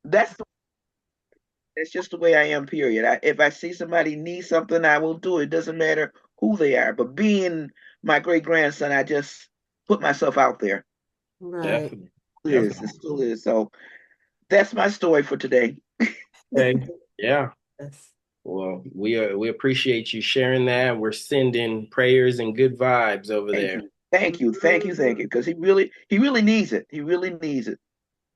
that's that's just the way I am, period. If I see somebody need something, I will do it. It doesn't matter who they are. But being my great grandson, I just put myself out there. Right. Definitely. It is. It Definitely. still is. So that's my story for today. Okay. Yeah. Yes. Well, we appreciate you sharing that. We're sending prayers and good vibes over Thank there. you. Thank you. Thank you. Thank you. Because he really needs it. He really needs it.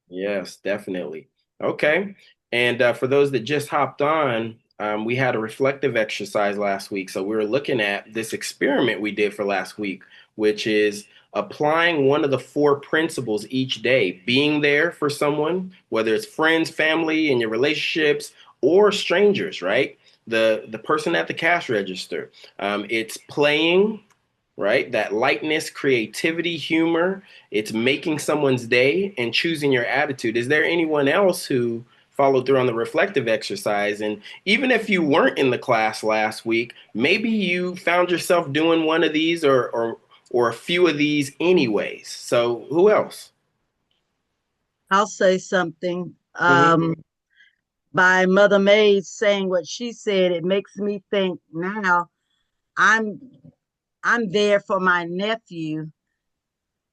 Yes, definitely. Okay. And for those that just hopped on, we had a reflective exercise last week. So we were looking at this experiment we did for last week, which is applying one of the four principles each day, being there for someone, whether it's friends, family, and your relationships, or strangers, right? The person at the cash register. It's playing, right? That lightness, creativity, humor, it's making someone's day and choosing your attitude. Is there anyone else who followed through on the reflective exercise? And even if you weren't in the class last week, maybe you found yourself doing one of these or a few of these anyways. So who else? I'll say something. Mm-hmm. By Mother May saying what she said, it makes me think now I'm I'm there for my nephew.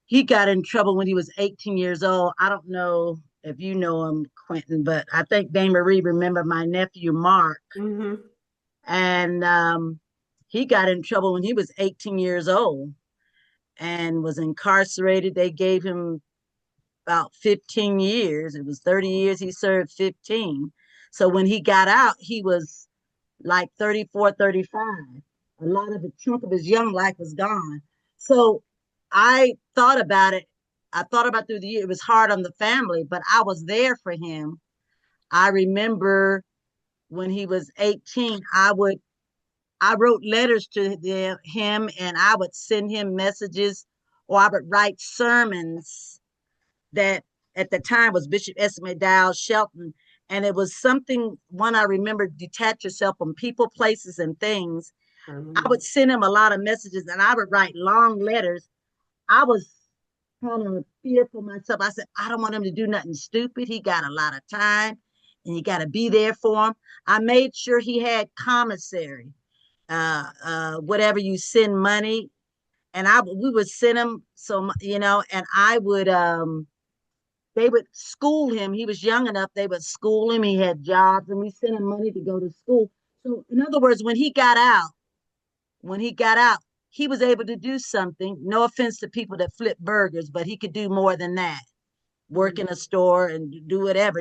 He got in trouble when he was 18 years old. I don't know if you know him, Quentin, but I think Dame Marie remember my nephew Mark. Hmm. And he got in trouble when he was 18 years old and was incarcerated. They gave him about 15 years. It was 30 years. He served 15. So when he got out, he was like 34, 35. A lot of the chunk of his young life was gone. So I thought about it. I thought about through the year. It was hard on the family, but I was there for him. I remember when he was 18, I wrote letters to him and I would send him messages or I would write sermons that at the time was Bishop S. McDowell Shelton. And it was something, one I remember, detach yourself from people, places, and things. I I remember. would send him a lot of messages and I would write long letters. I was kind of fearful myself. I said, I don't want him to do nothing stupid. He got a lot of time and you got to be there for him. I made sure he had commissary, whatever you send money. And we would send him so, and I would, they would school him. He was young enough. They would school him. He had jobs and we sent him money to go to school. So in other words, when he got out, he was able to do something. No offense to people that flip burgers, but he could do more than that. Work in a store and do whatever.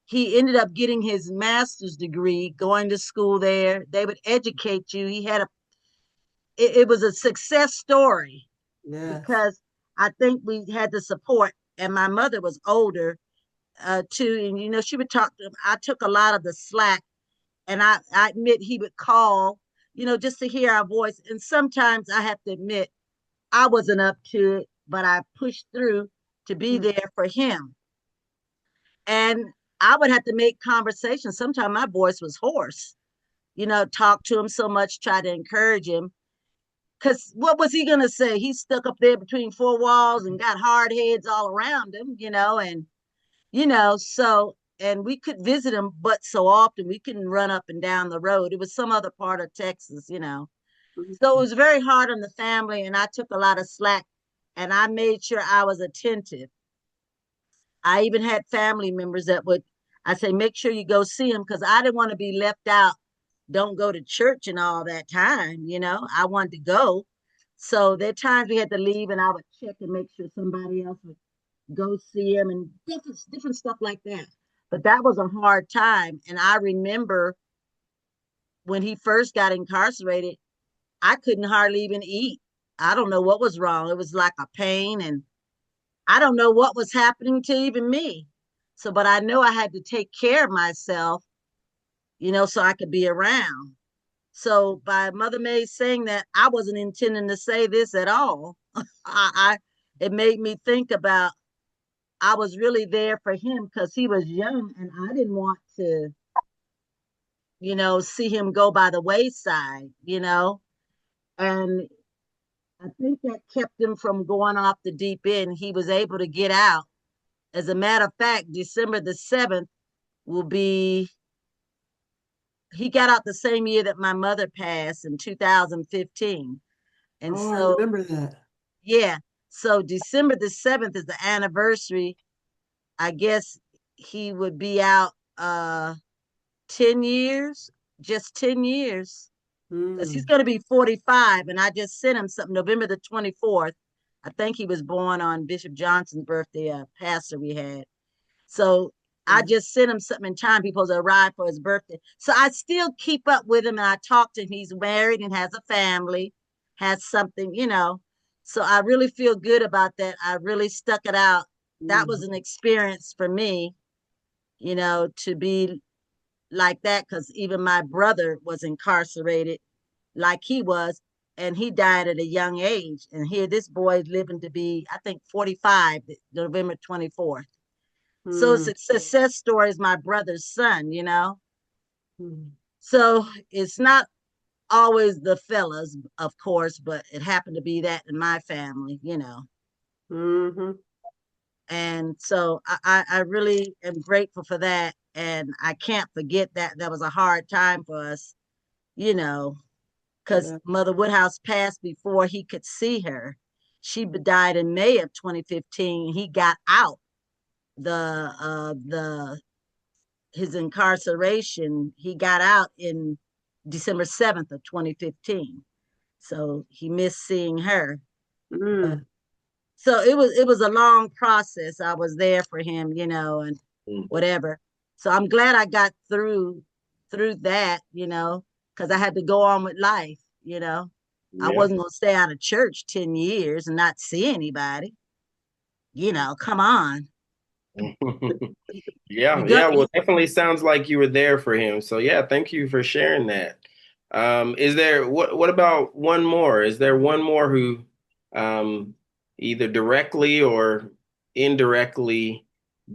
He ended up getting his master's degree, going to school there. They would educate you. It was a success story Yes. because I think we had the support, and my mother was older too, and she would talk to him. I took a lot of the slack, and I admit he would call, just to hear our voice. And sometimes I have to admit I wasn't up to it, but I pushed through to be Mhm. there for him. And I would have to make conversation. Sometimes my voice was hoarse, talk to him so much, try to encourage him. Because what was he going to say? He's stuck up there between four walls and got hard heads all around him, and we could visit him, but so often we couldn't run up and down the road. It was some other part of Texas. So it was very hard on the family, and I took a lot of slack, and I made sure I was attentive. I even had family members that I say, make sure you go see him because I didn't want to be left out. Don't go to church and all that time. I wanted to go. So there are times we had to leave, and I would check and make sure somebody else would go see him and different stuff like that. But that was a hard time. And I remember when he first got incarcerated, I couldn't hardly even eat. I don't know what was wrong. It was like a pain, and I don't know what was happening to even me. So, but I know I had to take care of myself, so I could be around. So, by Mother May saying that, I wasn't intending to say this at all. It made me think about I was really there for him because he was young and I didn't want to, see him go by the wayside. And I think that kept him from going off the deep end. He was able to get out As a matter of fact, December the 7th will be, he got out the same year that my mother passed in 2015. And Oh, I so, remember that. yeah, so December the 7th is the anniversary. I guess he would be out 10 years, just 10 years. Because he's Mm. going to be 45. And I just sent him something November the 24th. I think he was born on Bishop Johnson's birthday, a pastor we had. So I just sent him something in time. People to arrive for his birthday. So I still keep up with him and I talk to him. He's married and has a family, has something, you know. So I really feel good about that. I really stuck it out. That was an experience for me, you know, to be like that, because even my brother was incarcerated like he was, and he died at a young age. And here this boy is living to be, I think, 45, November 24th. So it's Mm. a success story is my brother's son, you know. Mm. So it's not always the fellas, of course, but it happened to be that in my family, you know. Mm-hmm. And so I really am grateful for that. And I can't forget that that was a hard time for us, you know, because Yeah. Mother Woodhouse passed before he could see her. She died in May of 2015. He got out the his incarceration. He got out in December 7th of 2015. So he missed seeing her. But Mm. so it was a long process. I was there for him, you know, and whatever. So I'm glad I got through that, you know, because I had to go on with life, you know. I Yeah. wasn't gonna stay out of church 10 years and not see anybody. You know, come on. Yeah, You got yeah. Well, definitely sounds like you were there for him. So yeah, thank you for sharing that. Is there what about one more? Is there one more who um either directly or indirectly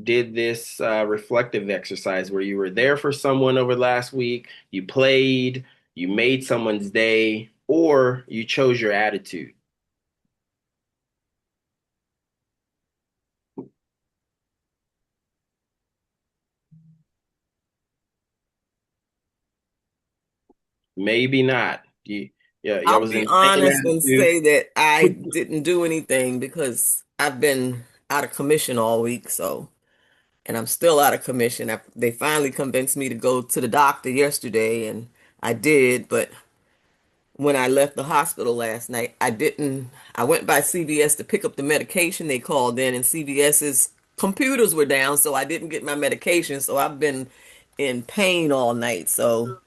did this reflective exercise where you were there for someone over last week, you played, you made someone's day, or you chose your attitude? Maybe not. Yeah, I I'll was be in the same honest and attitude. say that I didn't do anything because I've been out of commission all week, so and I'm still out of commission. They finally convinced me to go to the doctor yesterday, and I did, but when I left the hospital last night, I didn't. I went by CVS to pick up the medication they called in, and CVS's computers were down, so I didn't get my medication. So I've been in pain all night. So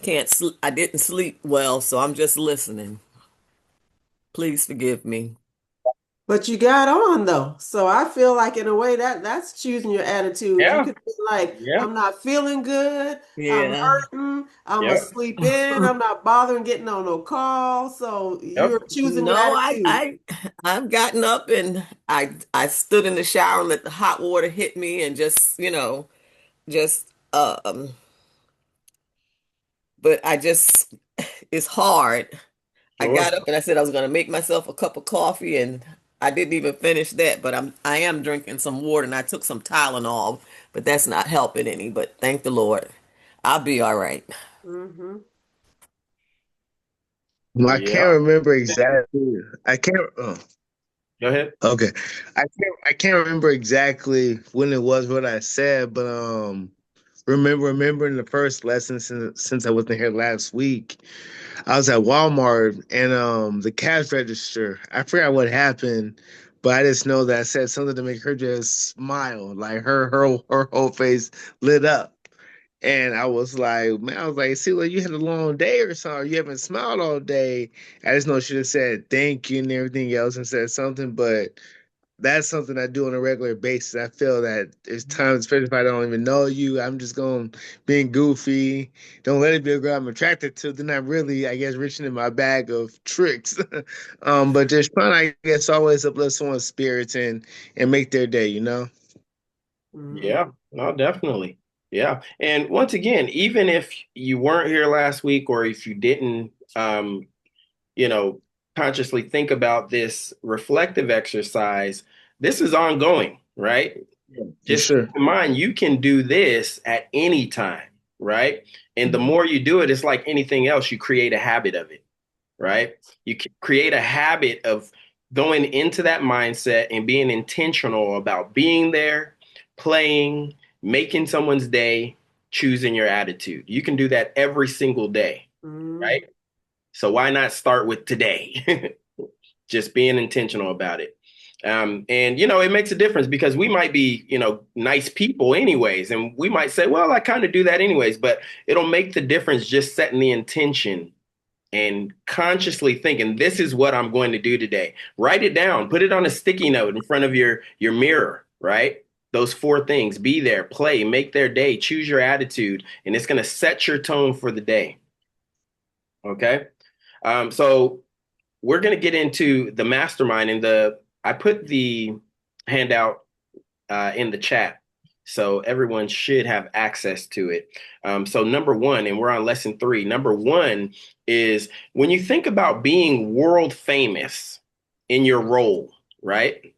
can't. I didn't sleep well, so I'm just listening. Please forgive me. But you got on though. So I feel like in a way that's choosing your attitude. You Yeah, could be like, yeah, I'm not feeling good, I'm Yeah. hurting, I'm yep, asleep in, I'm not bothering getting on no call. So you're yep. choosing your No, attitude. I've gotten up and I stood in the shower and let the hot water hit me and just just but I just it's hard. I got Sure. up and I said I was going to make myself a cup of coffee and I didn't even finish that, but I am drinking some water and I took some Tylenol, but that's not helping any, but thank the Lord. I'll be all right. Hmm. Well, I Yeah. can't remember exactly. I can't. Oh, Go ahead. okay. I can't remember exactly when it was what I said, but remembering the first lesson since I wasn't here last week. I was at Walmart and the cash register. I forgot what happened, but I just know that I said something to make her just smile, like her whole face lit up. And I was like, man, I was like, see, like you had a long day or something. You haven't smiled all day. I just know she have said thank you and everything else and said something, but that's something I do on a regular basis. I feel that there's times, especially if I don't even know you, I'm just going being goofy. Don't let it be a girl I'm attracted to. Then I'm really, I guess, reaching in my bag of tricks. But just trying, I guess, always uplift someone's spirits and make their day. You know. Hmm. Yeah, no, definitely. Yeah. And once again, even if you weren't here last week or if you didn't you know, consciously think about this reflective exercise, this is ongoing, right? For Just sure. keep in mind, you can do this at any time, right? And the more you do it, it's like anything else, you create a habit of it, right? You create a habit of going into that mindset and being intentional about being there, playing, making someone's day, choosing your attitude. You can do that every single day, right? So why not start with today? Just being intentional about it. And it makes a difference because we might be, nice people anyways, and we might say, well, I kind of do that anyways, but it'll make the difference just setting the intention and consciously thinking, this is what I'm going to do today. Write it down, put it on a sticky note in front of your mirror, right? Those 4 things: be there, play, make their day, choose your attitude, and it's going to set your tone for the day. Okay. So we're going to get into the mastermind, and I put the handout in the chat, so everyone should have access to it. So number 1, and we're on lesson 3. Number 1 is when you think about being world famous in your role, right?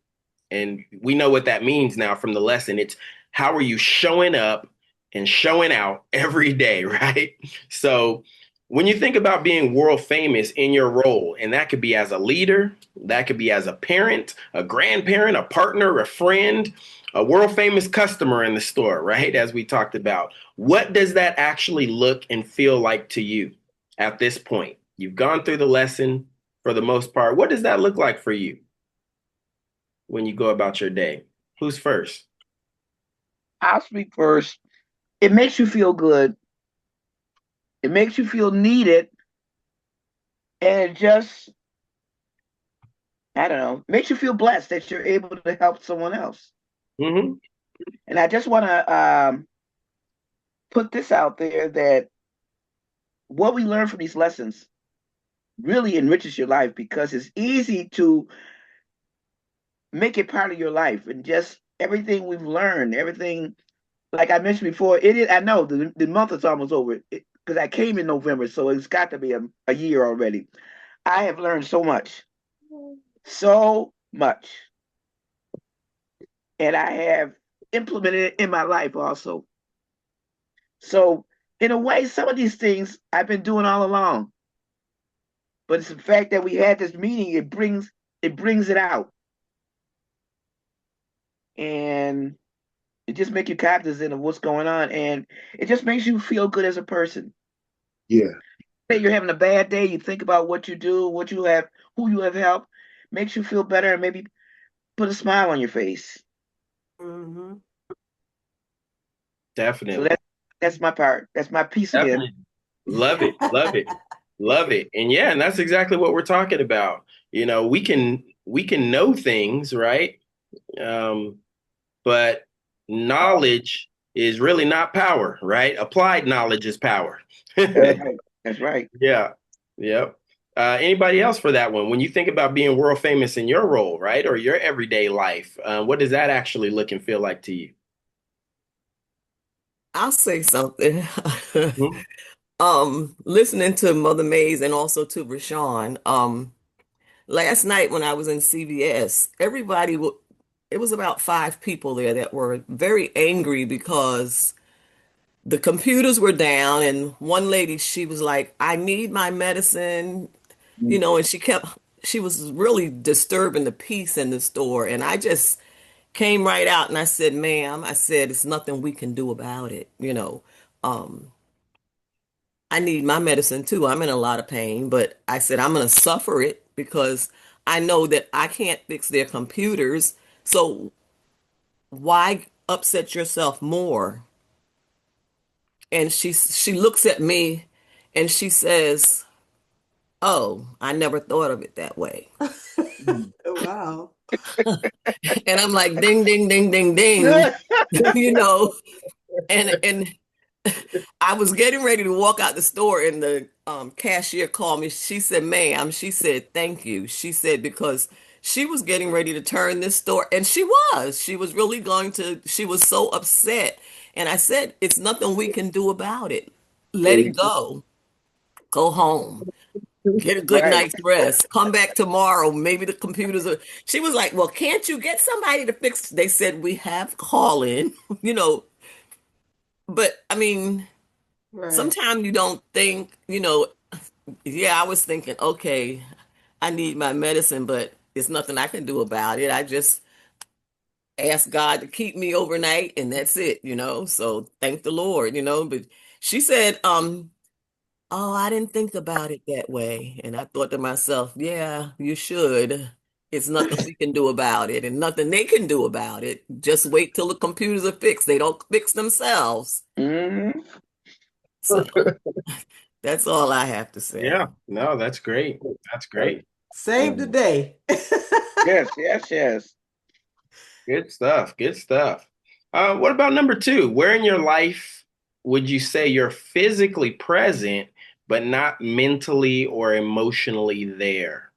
And we know what that means now from the lesson. It's how are you showing up and showing out every day, right? So when you think about being world famous in your role, and that could be as a leader, that could be as a parent, a grandparent, a partner, a friend, a world famous customer in the store, right? As we talked about, what does that actually look and feel like to you at this point? You've gone through the lesson for the most part. What does that look like for you when you go about your day? Who's first? I'll speak first. It makes you feel good. It makes you feel needed. And it just, I don't know, makes you feel blessed that you're able to help someone else. Mm-hmm. And I just want to put this out there that what we learn from these lessons really enriches your life, because it's easy to make it part of your life, and just everything we've learned, everything, like I mentioned before, it is. I know the month is almost over because I came in November, so it's got to be a year already. I have learned so much, and I have implemented it in my life also. So in a way, some of these things I've been doing all along, but it's the fact that we had this meeting. It brings it out, and it just makes you cognizant of what's going on, and it just makes you feel good as a person. Yeah. Say you're having a bad day, you think about what you do, what you have, who you have helped, makes you feel better, and maybe put a smile on your face. Mm-hmm. So Definitely. that's my part. That's my piece again. Definitely. Love it. Love it. Love it. And yeah, and that's exactly what we're talking about. We can know things, right? But knowledge is really not power, right? Applied knowledge is power. That's right. That's right. Yeah. Yep. Anybody else for that one? When you think about being world famous in your role, right, or your everyday life, what does that actually look and feel like to you? I'll say something. Mhm. Listening to Mother Mays and also to Rashawn, last night when I was in CVS, it was about 5 people there that were very angry because the computers were down, and one lady, she was like, I need my medicine, and she was really disturbing the peace in the store. And I just came right out and I said, ma'am, I said, it's nothing we can do about it. Um, I need my medicine too. I'm in a lot of pain, but I said, I'm going to suffer it because I know that I can't fix their computers. So why upset yourself more? And she looks at me and she says, oh, I never thought of it that way. Wow. And I'm like, ding, ding, ding, ding, ding, you know, and I was getting ready to walk out the store, and the cashier called me. She said, ma'am, she said, thank you. She said, because she was getting ready to turn this store, and she was really going to, she was so upset. And I said, it's nothing we can do about it. Let it go. Go home. Get a good Right. night's rest. Come back tomorrow. Maybe the computers are. She was like, well, can't you get somebody to fix? They said we have call in, you know, but I mean, Right. sometimes you don't think, yeah, I was thinking, okay, I need my medicine, but there's nothing I can do about it. I just ask God to keep me overnight and that's it. So thank the Lord, but she said, oh, I didn't think about it that way. And I thought to myself, yeah, you should. It's nothing we can do about it and nothing they can do about it. Just wait till the computers are fixed. They don't fix themselves. Hmm. So that's all I have to say. Yeah, no, that's great. That's great. Save the day. Yes, yes, yes. Good stuff. Good stuff. What about number two? Where in your life would you say you're physically present, but not mentally or emotionally there?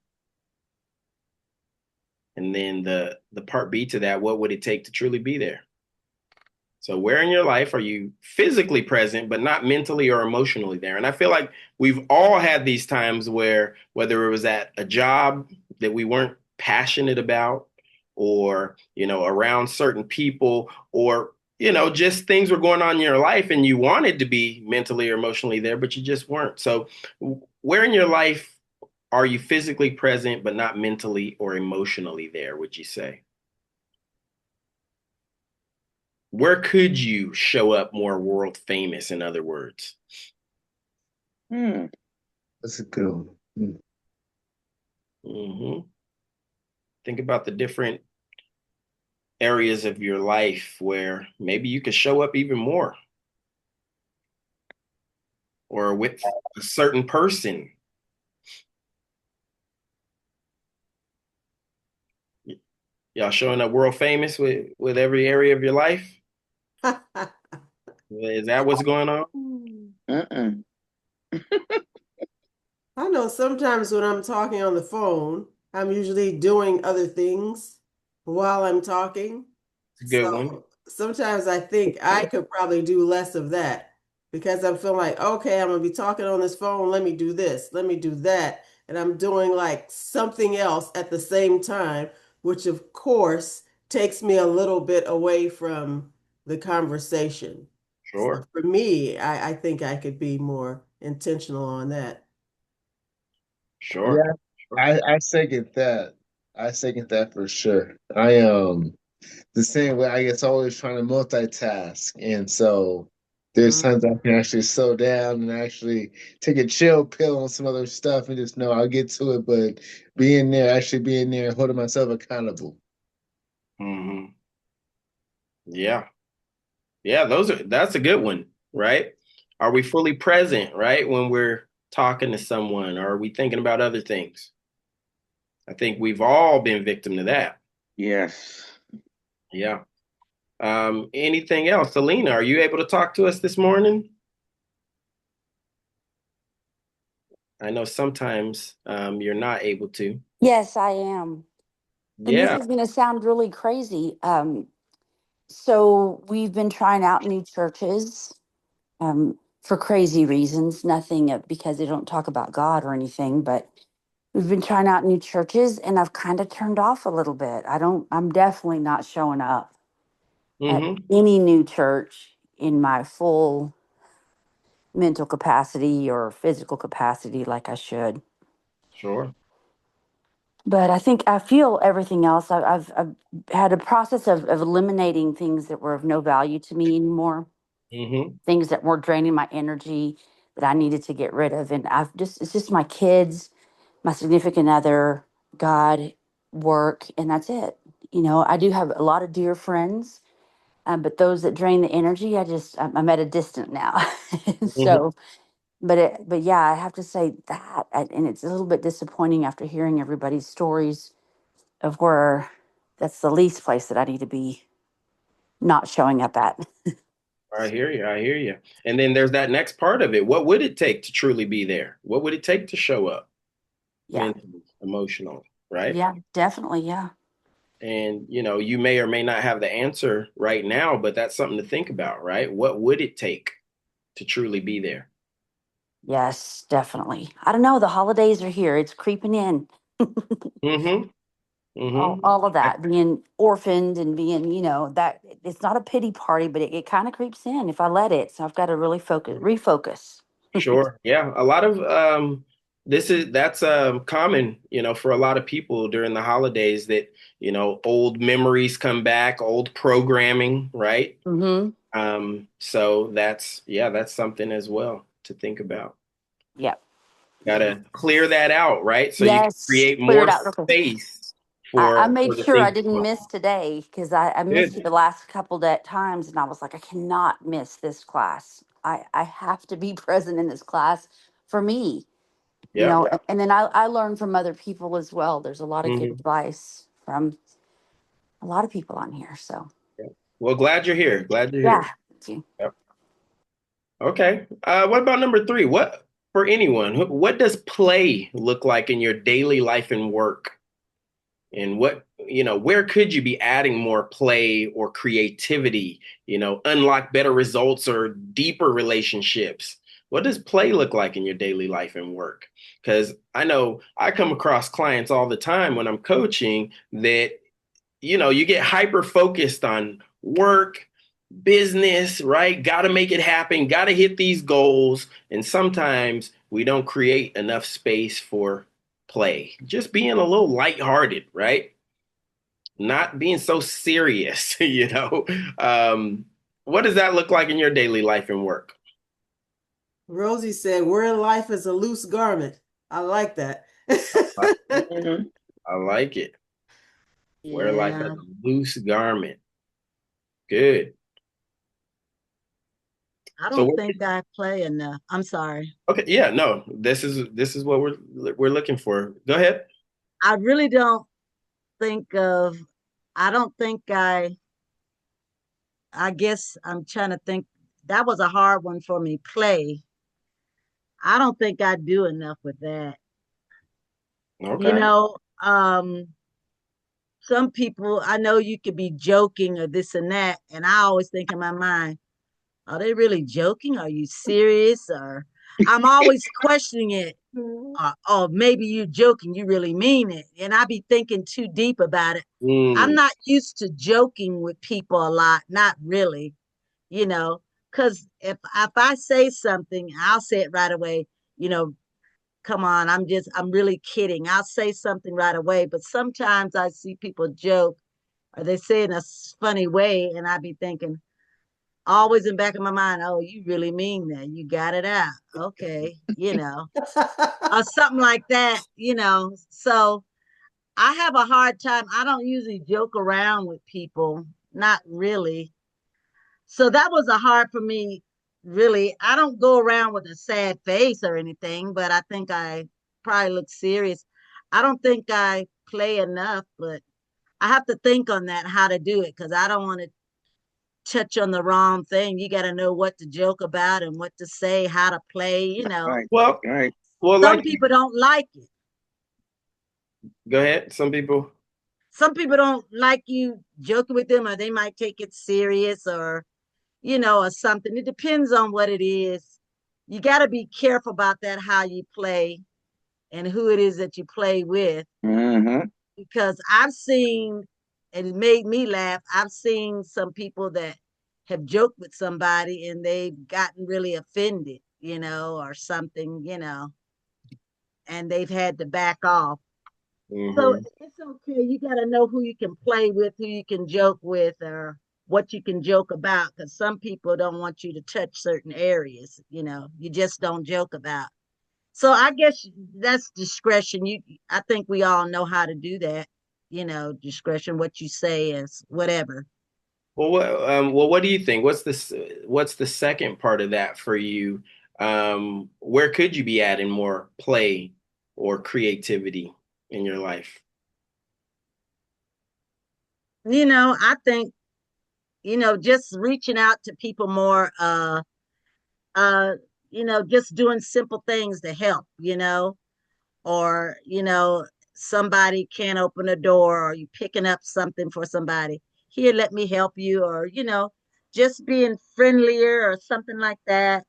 And then the part B to that, what would it take to truly be there? So where in your life are you physically present, but not mentally or emotionally there? And I feel like we've all had these times where, whether it was at a job that we weren't passionate about, or, around certain people, or, just things were going on in your life and you wanted to be mentally or emotionally there, but you just weren't. So where in your life are you physically present, but not mentally or emotionally there, would you say? Where could you show up more world famous, in other words? Hmm. That's a good one. hmm Think about the different areas of your life where maybe you could show up even more, or with a certain person. Y'all showing up world famous with every area of your life? Is that what's going on? Mm-mm. I know sometimes when I'm talking on the phone, I'm usually doing other things while I'm talking. It's a good one. So sometimes I think I could probably do less of that because I'm feeling like, okay, I'm gonna be talking on this phone. Let me do this, let me do that. And I'm doing like something else at the same time, which of course takes me a little bit away from the conversation. So Sure. for me, I think I could be more intentional on that. Sure. Yeah, Sure. I second that. I second that for sure. I the same way. I guess always trying to multitask, and so there's Mm. times I can actually slow down and actually take a chill pill on some other stuff and just know I'll get to it. But actually being there, and holding myself accountable. hmm Yeah. Yeah, that's a good one, right? Are we fully present, right? When we're talking to someone, or are we thinking about other things? I think we've all been victim to that. Yes. Yeah. Anything else? Selena, are you able to talk to us this morning? I know sometimes you're not able to. Yes, I am. And this Yeah. is going to sound really crazy. So we've been trying out new churches for crazy reasons, nothing because they don't talk about God or anything, but we've been trying out new churches and I've kind of turned off a little bit. I'm definitely not showing up at hmm any new church in my full mental capacity or physical capacity like I should. Sure. But I think I feel everything else. I've had a process of eliminating things that were of no value to me anymore, hmm things that were draining my energy that I needed to get rid of. And it's just my kids, my significant other, God, work, and that's it. I do have a lot of dear friends, but those that drain the energy, I'm at a distance now. hmm So, but yeah, I have to say that, and it's a little bit disappointing after hearing everybody's stories of where that's the least place that I need to be not showing up at. I hear you. I hear you. And then there's that next part of it. What would it take to truly be there? What would it take to show up Yeah. mentally, emotionally, right? Yeah, definitely. Yeah. And you may or may not have the answer right now, but that's something to think about, right? What would it take to truly be there? Yes, definitely. I don't know. The holidays are here. It's creeping in. Mm-hmm. Mm-hmm. All of that, being orphaned and being, that it's not a pity party, but it kind of creeps in if I let it. So I've got to really refocus. Sure. Yeah. A lot of that's common, for a lot of people during the holidays that, old memories come back, old programming, right? Mm-hmm. So that's something as well to think about. Yep. Gotta clear that out, right? So you can Yes. create Clear it more out real quick. space I for made the sure I things. didn't miss today because I missed Good. it the last couple times, and I was like, I cannot miss this class. I have to be present in this class for me, Yep. and then I learn from other people as well. There's a lot of good Hmm. advice from a lot of people on here. So Well, glad you're here. Glad you're yeah, here. thank you. Yep. Okay. What about number three? What for anyone? What does play look like in your daily life and work? And where could you be adding more play or creativity? Unlock better results or deeper relationships. What does play look like in your daily life and work? Because I know I come across clients all the time when I'm coaching that you get hyper focused on work, business, right? Got to make it happen, got to hit these goals. And sometimes we don't create enough space for play, just being a little lighthearted, right? Not being so serious, What does that look like in your daily life and work? Rosie said, "Wearing life is a loose garment." I like that. Mhm. I like it. Wear life as Yeah. a loose garment. Good. I So don't think I play enough. I'm sorry. okay, yeah, no, this is what we're looking for. Go ahead. I really don't think of, I don't think I guess I'm trying to think. That was a hard one for me. Play. I don't think I do enough with that. You Okay. know, some people, I know you could be joking or this and that. And I always think in my mind, are they really joking? Are you serious? Or I'm always questioning it. Oh, maybe you're joking, you really mean it. And I be thinking too deep about it. I'm Mm, not used to joking with people a lot, not really, you know, because if I say something, I'll say it right away, you know, come on, I'm really kidding. I'll say something right away, but sometimes I see people joke or they say it in a funny way, and I be thinking, always in the back of my mind, oh, you really mean that. You got it out. Okay, or something like that, So I have a hard time. I don't usually joke around with people, not really. So that was a hard for me, really. I don't go around with a sad face or anything, but I think I probably look serious. I don't think I play enough, but I have to think on that, how to do it, because I don't want to touch on the wrong thing. You got to know what to joke about and what to say, how to play. Right, well, right. well, Some like, people don't like it. go ahead. Some people. Some people don't like you joking with them, or they might take it serious, or something. It depends on what it is. You got to be careful about that, how you play and who it is that you play with, Hmm. because I've seen, and it made me laugh. I've seen some people that have joked with somebody and they've gotten really offended, or something, and they've had to back off. So Hmm. it's okay. You got to know who you can play with, who you can joke with, or what you can joke about, because some people don't want you to touch certain areas, you just don't joke about. So I guess that's discretion. I think we all know how to do that. Discretion. What you say is whatever. What do you think? What's the second part of that for you? Where could you be adding more play or creativity in your life? I think just reaching out to people more. Uh, just doing simple things to help. Or somebody can't open a door, or you picking up something for somebody. Here, let me help you, or just being friendlier or something like that.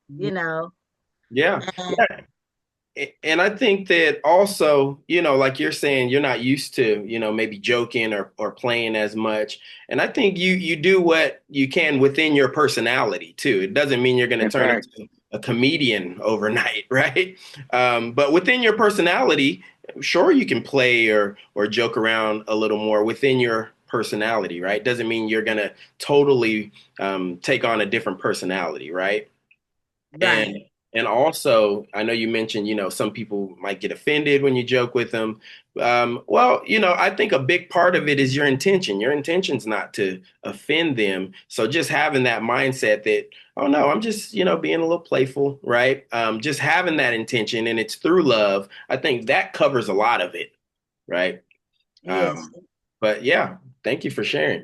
Yeah. And And I think that also, like you're saying, you're not used to, maybe joking or playing as much. And I think you do what you can within your personality too. It doesn't mean you're going to That's turn right. into a comedian overnight, right? But within your personality, sure you can play or joke around a little more within your personality, right? Doesn't mean you're going to totally take on a different personality, right? right. And and also, I know you mentioned, some people might get offended when you joke with them. Well, I think a big part of it is your intention. Your intention's not to offend them. So just having that mindset that, oh no, I'm just, being a little playful, right? Just having that intention and it's through love. I think that covers a lot of it, right? Yes. But yeah, thank you for sharing.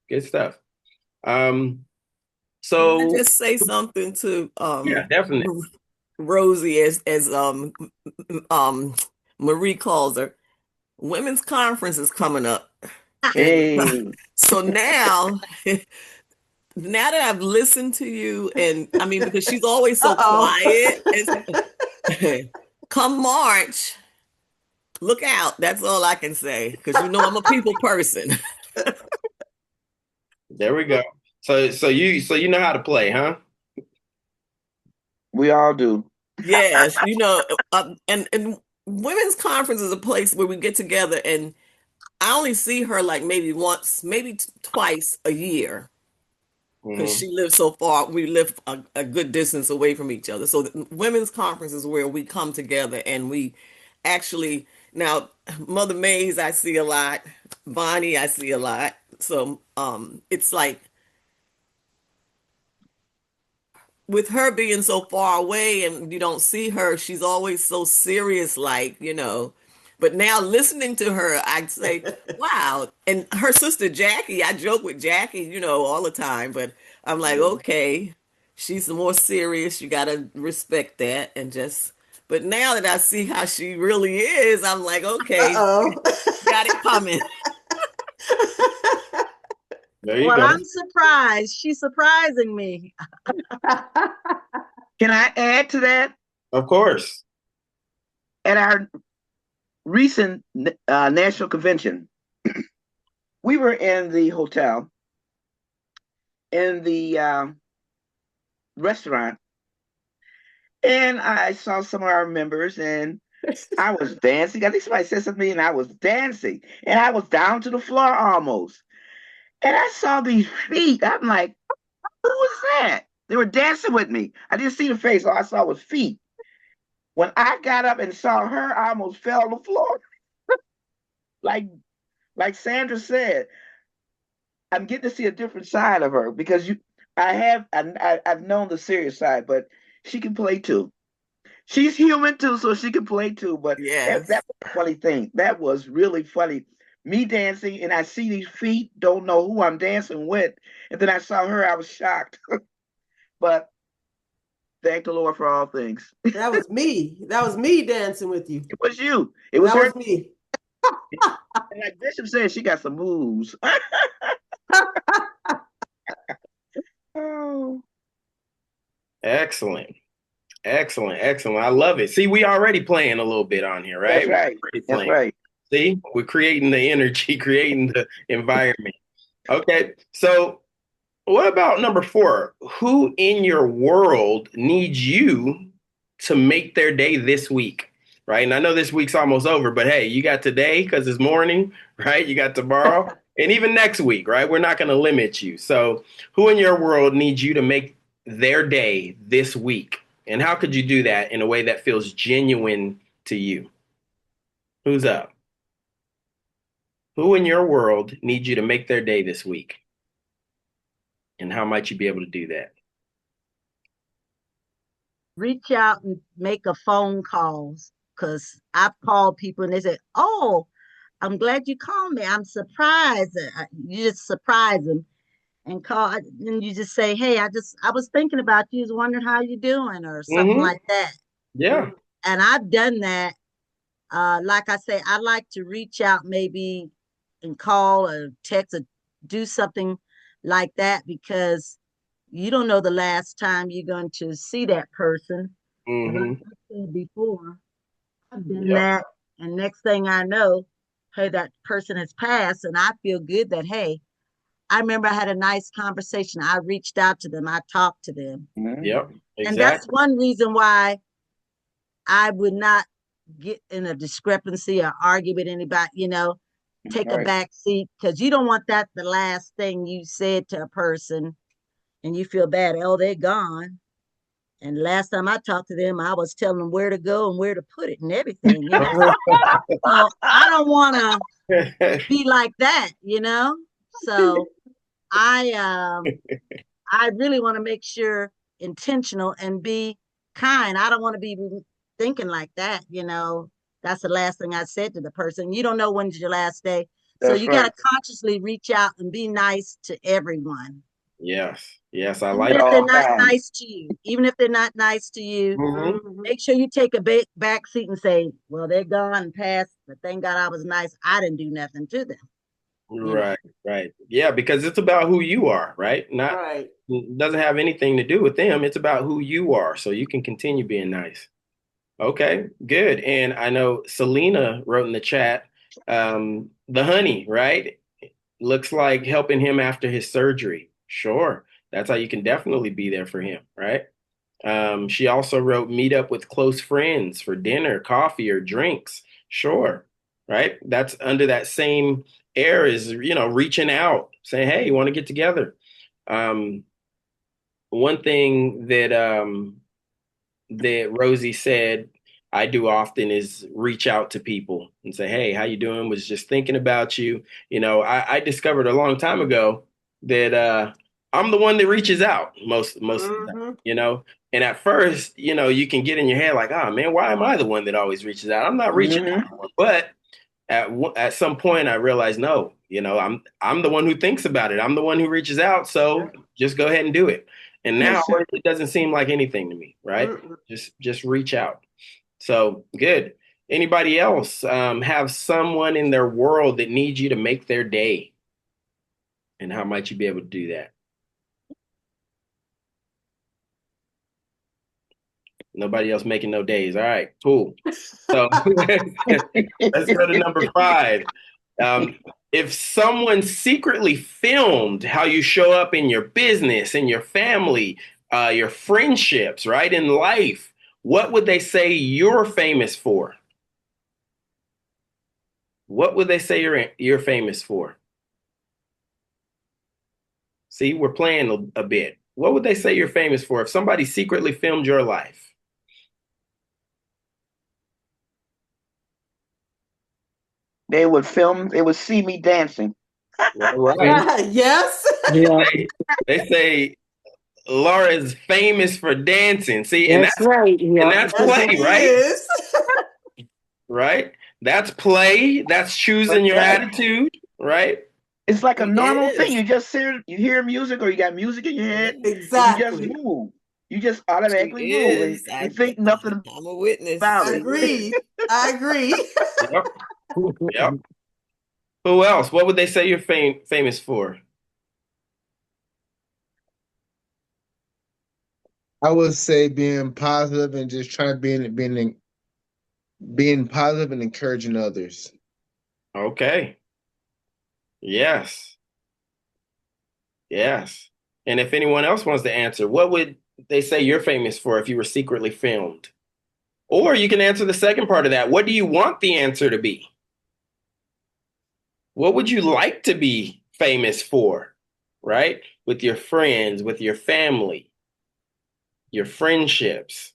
Good stuff. Can I So just say something to yeah, definitely. Rosie, as um Marie calls her? Women's conference is coming up. And Hey, so now, now that I've listened to you, and I mean, because she's always so Uh-oh. quiet, and come March, look out. That's all I can say, because I'm a people person. There we go. So you know how to play, huh? we all do. Yes, and women's conference is a place where we get together, and I only see her like maybe once, maybe twice a year. Because Hmm. she lives so far, we live a good distance away from each other. So the women's conference is where we come together and we actually now Mother Mays I see a lot, Bonnie I see a lot. So it's like with her being so far away and you don't see her, she's always so serious, like. But now listening to her, I'd say, wow. And her sister Jackie, I joke with Jackie, all the time, but I'm like, okay, she's more serious. You gotta respect that and but now that I see how she really is, I'm like, okay, Uh-oh. got it coming. There you Well, go. I'm surprised. She's surprising me. Can I add to that? Of course. At our recent national convention, we were in the hotel in the restaurant, and I saw some of our members, and I was dancing. I think somebody said something to me, and I was dancing, and I was down to the floor almost. And I saw these feet. I'm like, who was that? They were dancing with me. I didn't see the face. All I saw was feet. When I got up and saw her, I almost fell on the floor. like like Sandra said, I'm getting to see a different side of her because I've known the serious side, but she can play too. She's human too, so she can play too. But that Yes. was a funny thing. That was really funny. Me dancing and I see these feet, don't know who I'm dancing with, and then I saw her. I was shocked, but thank the Lord for all things. That was me. That was me dancing with you. It was you. It was That her. was me. And like Bishop said, she got some moves. Oh, Excellent. Excellent. Excellent. I love it. See, we already playing a little bit on here, that's right? We're right. already That's playing. right. See, we're creating the energy, creating the environment. Okay. So what about number 4? Who in your world needs you to make their day this week? Right. And I know this week's almost over, but hey, you got today because it's morning, right? You got tomorrow and even next week, right? We're not going to limit you. So who in your world needs you to make their day this week? And how could you do that in a way that feels genuine to you? Who's up? Who in your world needs you to make their day this week? And how might you be able to do that? Reach out and make a phone calls because I've called people and they said, "Oh, I'm glad you called me. I'm surprised." You just surprise them and call, and you just say, "Hey, I was thinking about you. I was wondering how you doing," or something Mm-hmm. like that. Yeah. And I've done that. Like I say, I like to reach out maybe and call or text or do something like that because you don't know the last time you're going to see that person. And like Hmm. I said before, I've done Yep. that. And next thing I know, hey, that person has passed, and I feel good that, hey, I remember I had a nice conversation. I reached out to them, I talked to them. Yep. And that's Exactly. one reason why I would not get in a discrepancy or argue with anybody, take a Right. back seat, because you don't want that the last thing you said to a person and you feel bad. Oh, they're gone. And last time I talked to them, I was telling them where to go and where to put it and everything. So I don't want to be like that. So I really want to make sure intentional and be kind. I don't want to be thinking like that. That's the last thing I said to the person. You don't know when's your last day. So That's you got right. to consciously reach out and be nice to everyone. Yes. Yes. I Even like if At they're all not times. nice to you, even if they're not nice to you, Mhm. make sure you take a back seat and say, well, they're gone and passed, but thank God I was nice. I didn't do nothing to them. Right. Right. Yeah, because it's about who you are, right? Not Right. It doesn't have anything to do with them. It's about who you are, so you can continue being nice. Okay, good. And I know Selena wrote in the chat, the honey, right? Looks like helping him after his surgery. Sure. That's how you can definitely be there for him, right? She also wrote meet up with close friends for dinner, coffee, or drinks. Sure. Right? That's under that same air as, reaching out, saying, hey, you want to get together? Um, One thing that Rosie said I do often is reach out to people and say, "Hey, how you doing? Was just thinking about you." I discovered a long time ago that I'm the one that reaches out most of the time. Mm-hmm. And at first, you can get in your head like, "Oh man, why am I the one that always reaches out? I'm not reaching out." Hmm. Anymore." But at some point, I realized, no, I'm the one who thinks about it. I'm the one who reaches out. So just go ahead and do it. And now Yes, sir. it doesn't seem like anything to me, right? Mm-mm. Just reach out. So good. Anybody else have someone in their world that needs you to make their day? And how might you be able to do that? Nobody else making no days. All right, cool. So let's go to number 5. Um, if someone secretly filmed how you show up in your business, in your family, your friendships, right, in life, what would they say you're famous for? What would they say you're famous for? See, we're playing a bit. What would they say you're famous for if somebody secretly filmed your life? They would see me dancing. All right. Yes. Yeah, They say Laura is famous for dancing. See, and that's right. and Yeah. that's Yes, play, she right? is. Right? That's play. That's choosing That's your right. attitude, right? It's like a It normal thing. is. You hear music or you got music in your head Yeah, and you just Exactly. move. You just she automatically move and is. you think nothing I'm a witness. about it. Agreed. I agree. Yep. Yep. Who else? What would they say you're famous for? I would say being positive and just trying to being positive and encouraging others. Okay. Yes. Yes. And if anyone else wants to answer, what would they say you're famous for if you were secretly filmed? Or you can answer the second part of that. What do you want the answer to be? What would you like to be famous for? Right? With your friends, with your family, your friendships.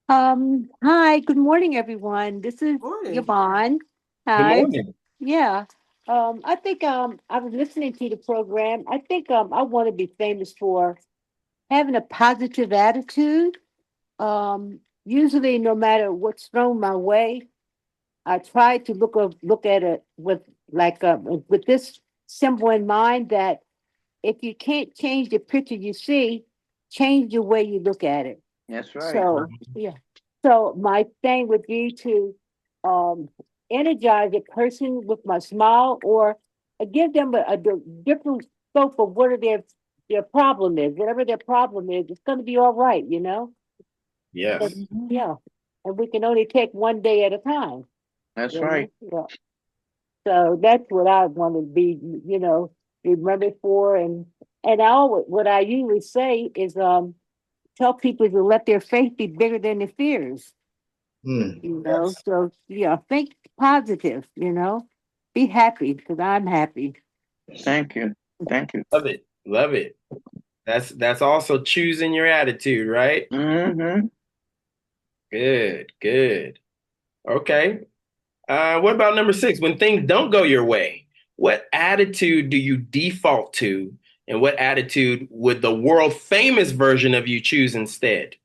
Hi, good morning, everyone. This is Morning. Yvonne. Good Hi. morning. Yeah. I think I was listening to the program. I think I want to be famous for having a positive attitude. Usually no matter what's thrown my way, I try to look at it with this symbol in mind that if you can't change the picture you see, change the way you look at it. That's right. So yeah. So my thing would be to um energize a person with my smile or give them a different scope of what their problem is. Whatever their problem is, it's gonna be all right, you know? Yes. Yeah, and we can only take one day at a time. That's You right. know? Yeah. So that's what I want to be, remembered for. And what I usually say is, tell people to let their faith be bigger than their fears. Hmm. Yes. So yeah, think positive. Be happy because I'm happy. Thank you. Thank you. Love it. Love it. That's also choosing your attitude, right? Mm-hmm. Good, good. Okay. What about number 6? When things don't go your way, what attitude do you default to, and what attitude would the world famous version of you choose instead?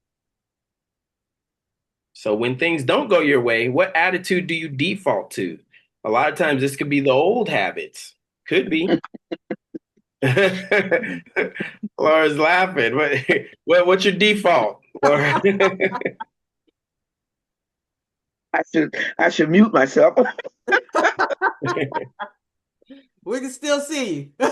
So when things don't go your way, what attitude do you default to? A lot of times this could be the old habits. Could be. Laura's laughing. What's your default, Laura? I should mute myself. We can still see you.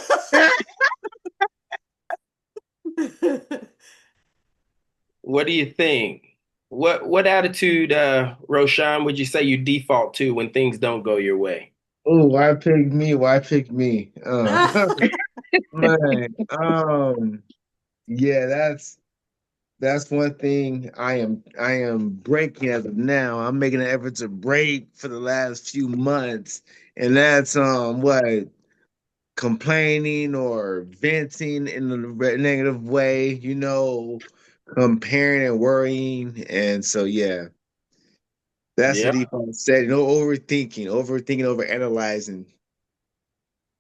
What do you think? What attitude, Roshan, would you say you default to when things don't go your way? Oh, why pick me? Why pick me? Man, yeah, that's one thing I am breaking as of now. I'm making an effort to break for the last few months, and that's what complaining or venting in a negative way, comparing and worrying, and so yeah, that's the Yeah. default setting. No overthinking, over analyzing.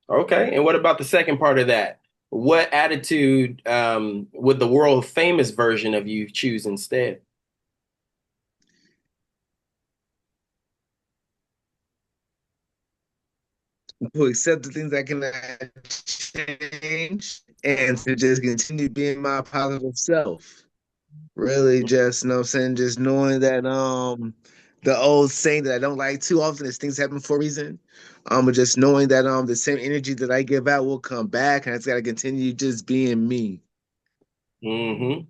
Okay. And what about the second part of that? What attitude would the world famous version of you choose instead? To accept the things I cannot change and to just continue being my positive self. Really just, what I'm saying, just knowing that the old saying that I don't like too often is things happen for a reason. But just knowing that the same energy that I give out will come back, and I just gotta continue just being me. Mm-hmm.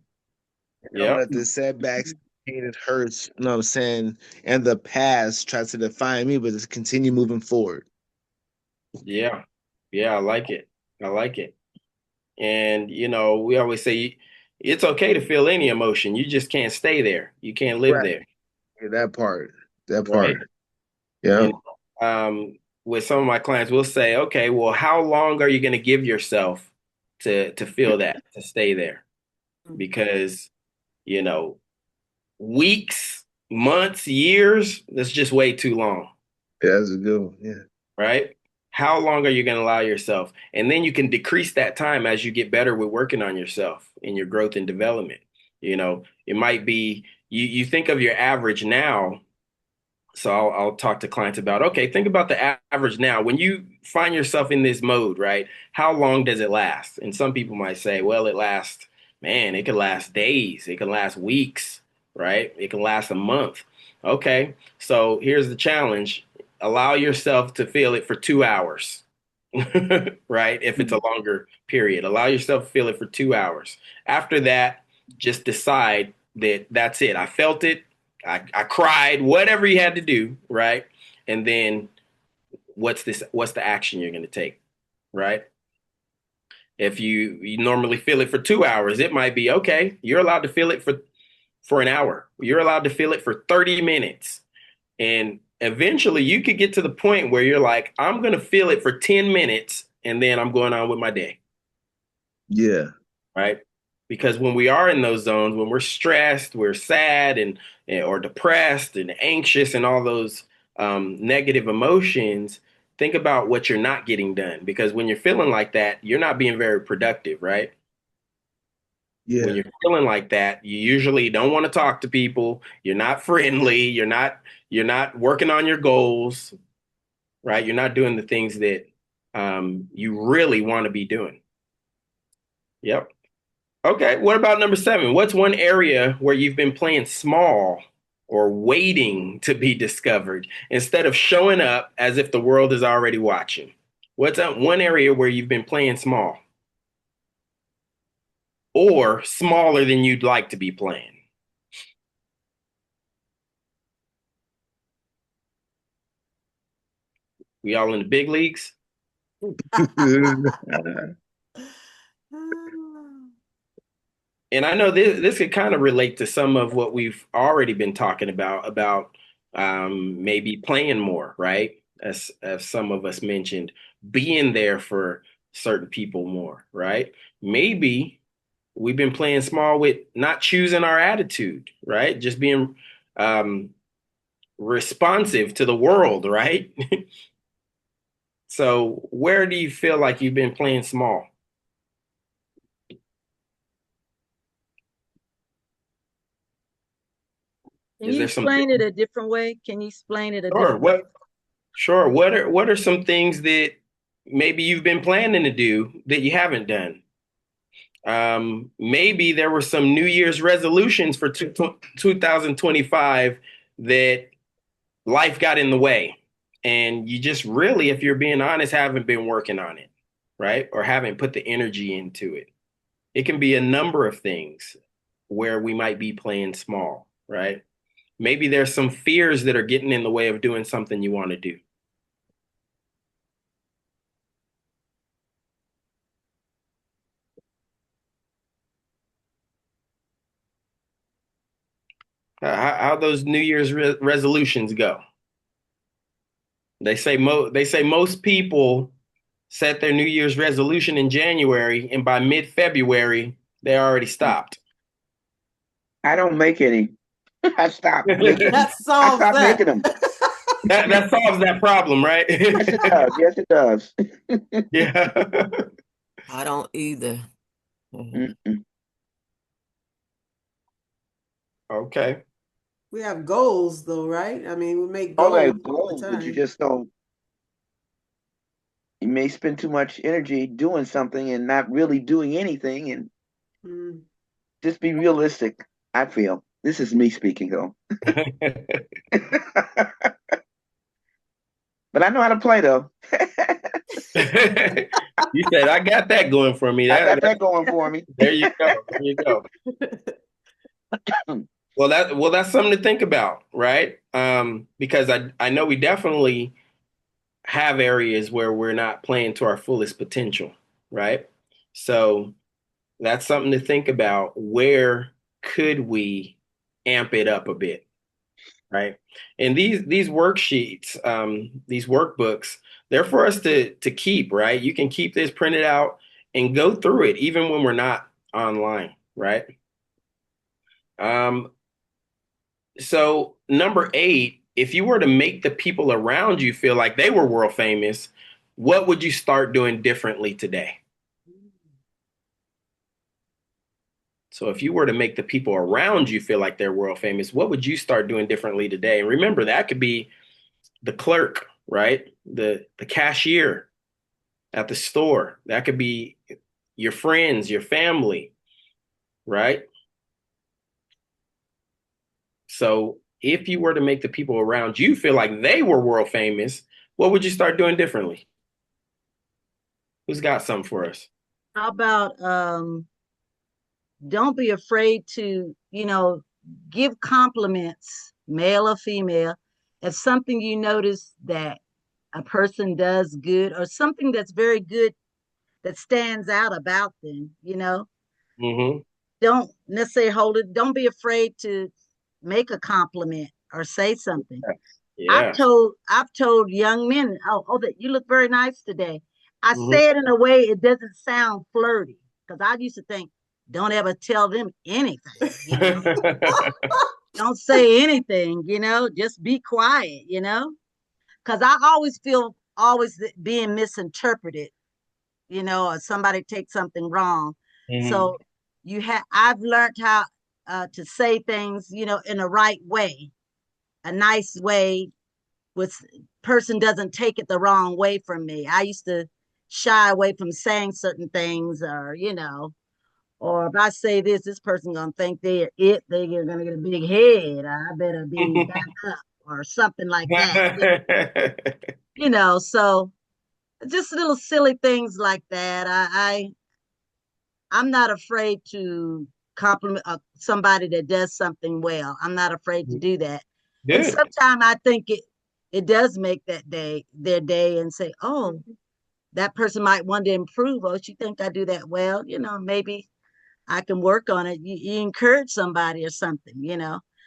Don't Yep. let the setbacks, pain, and hurts, what I'm saying, and the past try to define me, but just continue moving forward. Yeah. Yeah, I like it. I like it. And we always say it's okay to feel any emotion. You just can't stay there. You can't live Right. there, Yeah, that part. That right? part. Yeah. And with some of my clients, we'll say, okay, well, how long are you going to give yourself to feel that, to stay there? Because, you know, weeks, months, years, that's just way too long, Yeah, that's a good one. Yeah. right? How long are you going to allow yourself? And then you can decrease that time as you get better with working on yourself in your growth and development. It might be you think of your average now. So I'll talk to clients about, okay, think about the average now. When you find yourself in this mode, right? How long does it last? And some people might say, well, it could last days. It can last weeks, right? It can last a month. Okay. So here's the challenge. Allow yourself to feel it for 2 hours, right? If it's a longer period, allow yourself to feel it for 2 hours. After that, just decide that that's it. I felt it. I cried, whatever you had to do, right? And then what's the action you're going to take, right? If you normally feel it for 2 hours, it might be, okay, you're allowed to feel it for an hour. You're allowed to feel it for 30 minutes. And eventually you could get to the point where you're like, I'm going to feel it for 10 minutes and then I'm going on with my day. Yeah. Right? Because when we are in those zones, when we're stressed, we're sad and or depressed and anxious and all those negative emotions, think about what you're not getting done. Because when you're feeling like that, you're not being very productive, right? When Yeah. you're feeling like that, you usually don't want to talk to people. You're not friendly. You're not working on your goals, right? You're not doing the things that you really want to be doing. Yep. Okay, what about number 7? What's one area where you've been playing small or waiting to be discovered instead of showing up as if the world is already watching? What's one area where you've been playing small or smaller than you'd like to be playing? We all in the big leagues. And I know this could kind of relate to some of what we've already been talking about maybe playing more, right? As some of us mentioned, being there for certain people more, right? Maybe we've been playing small with not choosing our attitude, right? Just being responsive to the world, right? So where do you feel like you've been playing small? Can Is you there some explain it a different way? Can you explain it a Sure. different way? Sure. What are some things that maybe you've been planning to do that you haven't done? Maybe there were some New Year's resolutions for 2025 that life got in the way. And you just really, if you're being honest, haven't been working on it, right? Or haven't put the energy into it. It can be a number of things where we might be playing small, right? Maybe there's some fears that are getting in the way of doing something you want to do. How those New Year's resolutions go? They say most people set their New Year's resolution in January, and by mid-February, they already stopped. I don't make any. I stopped making them. That I solves stopped that. making them. That solves that problem, right? Yes, it does. Yes, it does. Yeah. I don't either. Mm-mm. Okay. We have goals though, right? I mean, we make All goals that all the goals, but you time. just don't. You may spend too much energy doing something and not really doing anything, and Mm. just be realistic. I feel this is me speaking though, but I know how to play though. You said I got that going for me. I got that going for me. There you go. There you go. Well, that's something to think about, right? Because I know we definitely have areas where we're not playing to our fullest potential, right? So that's something to think about. Where could we amp it up a bit, right? And these worksheets, these workbooks, they're for us to keep, right? You can keep this printed out and go through it even when we're not online, right? Um, so number 8, if you were to make the people around you feel like they were world famous, what would you start doing differently today? So if you were to make the people around you feel like they're world famous, what would you start doing differently today? And remember, that could be the clerk, right? The cashier at the store. That could be your friends, your family, right? So if you were to make the people around you feel like they were world famous, what would you start doing differently? Who's got something for us? How about don't be afraid to, give compliments, male or female, if something you notice that a person does good or something that's very good that stands out about them, Mm-hmm. don't necessarily hold it. Don't be afraid to make a compliment or say something. I've Yeah. told young men, that you look very nice today. I Mm-hmm. say it in a way it doesn't sound flirty because I used to think, don't ever tell them anything. Don't say anything, just be quiet, because I always feel being misinterpreted, or somebody takes something wrong. Mm-hmm. So I've learned how to say things, in a right way, a nice way, with person doesn't take it the wrong way from me. I used to shy away from saying certain things, or if I say this person gonna think they're gonna get a big head. I better be back up or something like that. So just little silly things like that. I'm not afraid to compliment somebody that does something well. I'm not afraid to do that. And Good. sometimes I think it does make that day their day and say, oh, that person might want to improve. Oh, you think I do that well? Maybe I can work on it. You encourage somebody or something,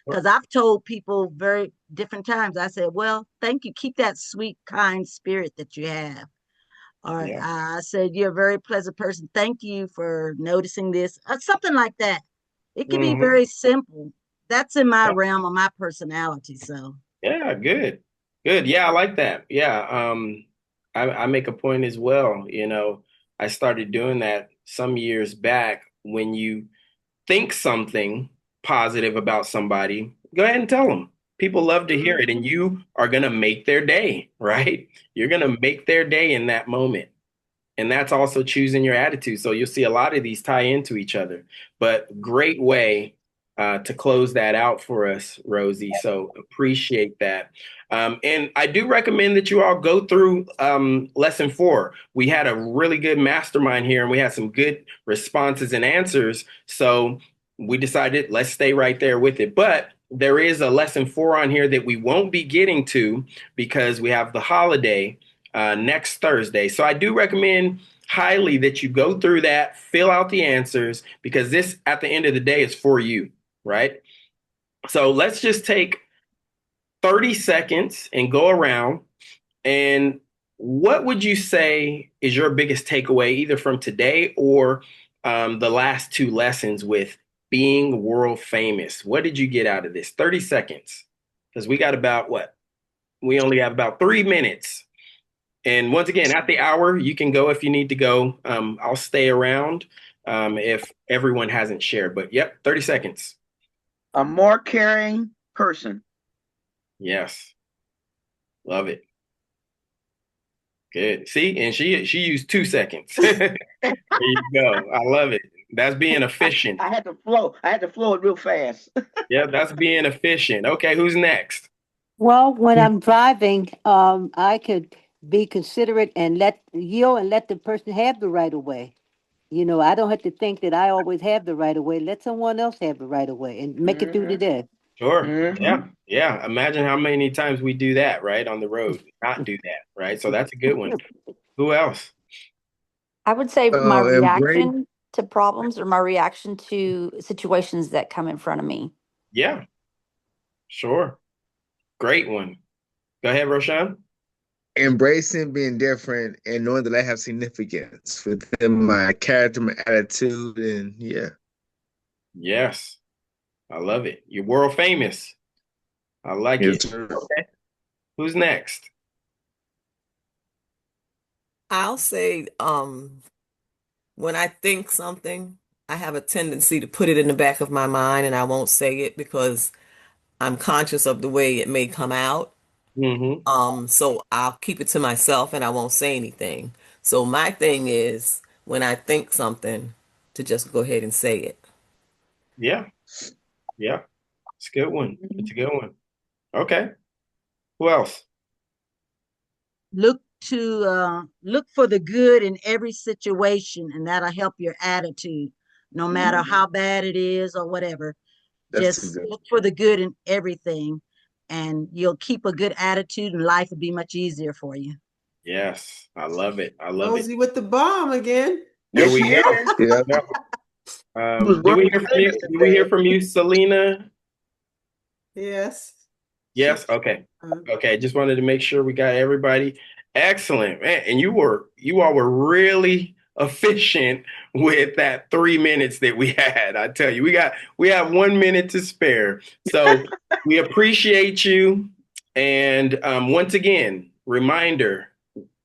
because I've told people very different times. I said, well, thank you. Keep that sweet, kind spirit that you have. Or Yeah. I said, you're a very pleasant person. Thank you for noticing this. Something like that. It can be Mhm. very simple. That's in my Yeah. realm of my personality. So Yeah, good. Good. Yeah, I like that. Yeah. I make a point as well. I started doing that some years back. When you think something positive about somebody, go ahead and tell them. People love to hear it, and you are going to make their day, right? You're going to make their day in that moment. And that's also choosing your attitude. So you'll see a lot of these tie into each other. But great way to close that out for us, Rosie. So appreciate that. And I do recommend that you all go through lesson 4. We had a really good mastermind here, and we had some good responses and answers. So we decided let's stay right there with it. But there is a lesson 4 on here that we won't be getting to because we have the holiday next Thursday. So I do recommend highly that you go through that, fill out the answers, because this, at the end of the day, is for you, right? So let's just take 30 seconds and go around. And what would you say is your biggest takeaway, either from today or the last 2 lessons with being world famous? What did you get out of this? 30 seconds. Because we got about what? We only have about 3 minutes. And once again, at the hour, you can go if you need to go. I'll stay around if everyone hasn't shared. But yep, 30 seconds. A more caring person. Yes. Love it. Good. See, and she used 2 seconds. There you go. I love it. That's being efficient. I had to flow. I had to flow it real fast. Yeah, that's being efficient. Okay, who's next? Well, when I'm driving, I could be considerate and let the person have the right of way. I don't have to think that I always have the right of way. Let someone else have the right of way and make it through the day. Sure. Mhm. Yeah. Yeah. Imagine how many times we do that, right? On the road, not do that, right? So that's a good one. Who else? I would say my Embrace. reaction to problems or my reaction to situations that come in front of me. Yeah. Sure. Great one. Go ahead, Roshan. Embracing being different and knowing that I have significance within my character, my attitude, and yeah. Yes. I love it. You're world famous. I like Yes, it. sir. Okay. Who's next? I'll say, when I think something, I have a tendency to put it in the back of my mind and I won't say it because I'm conscious of the way it may come out. So I'll keep it to myself and I won't say anything. So my thing is when I think something to just go ahead and say it. Yeah. Yeah. It's a good one. It's a good one. Okay. Who else? look for the good in every situation, and that'll help your attitude, no matter how bad it is or whatever. That's Just good. look for the good in everything, and you'll keep a good attitude, and life will be much easier for you. Yes. I love it. I love Rosie it. with the bomb again. There Yes, we she go. is. Yeah. She was Do we world hear from you? famous Do we hear today. from you, Selena? Yes. Yes. Okay. Uh, Okay. Just wanted to make sure we got everybody. Excellent, man. And you all were really efficient with that 3 minutes that we had. I tell you, we have 1 minute to spare. So we appreciate you. And once again, reminder,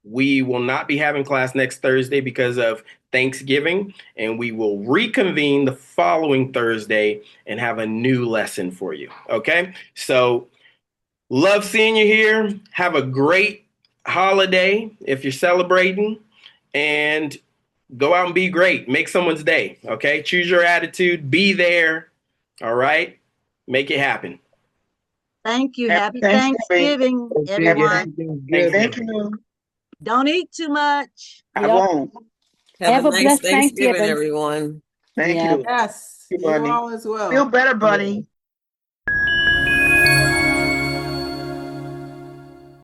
we will not be having class next Thursday because of Thanksgiving, and we will reconvene the following Thursday and have a new lesson for you. Okay. So love seeing you here. Have a great holiday if you're celebrating, and go out and be great. Make someone's day. Okay. Choose your attitude. Be there. All right. Make it happen. Thank you. Happy Happy Thanksgiving. Thanksgiving, Happy everyone. Thanksgiving. Thank you. Don't eat too much. I Yep. won't. Have Have a a nice blessed Thanksgiving, Thanksgiving. everyone. Thank Yeah. you. yes, Thank you, you Bunny. all as well. Feel better, Bunny.